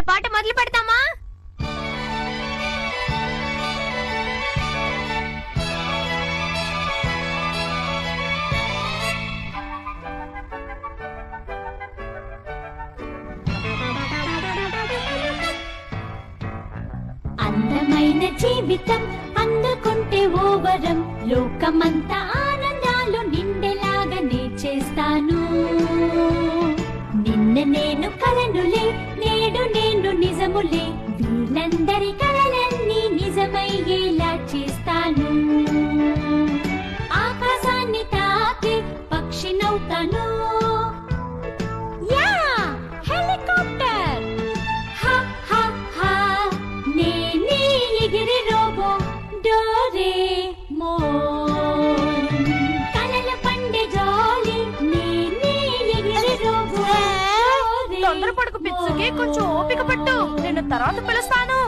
పాట మొదలు పెడతామా? అందమైన జీవితం అందుకుంటే ఓ వరం, లోకమంతా ఆనందాలు నిండేలాగా నే చేస్తాను. నిన్న నేను కలనులే, నేడు నేను నిజములే, వీళ్ళందరి కలలన్నీ నిజమయ్యేలా చేస్తాను. ఆకాశాన్ని తాకి పక్షినవుతాను. యా హెలికాప్టర్, హా హా హా, నేనే ఎగిరి రోబో డోరేమోన్. కలల పండే జాలి, నేనే ఎగిరి రోబో తొందరపడకు పిచ్చుకి, కొంచెం ఓపిక పట్టు, నేను తర్వాత పిలుస్తాను.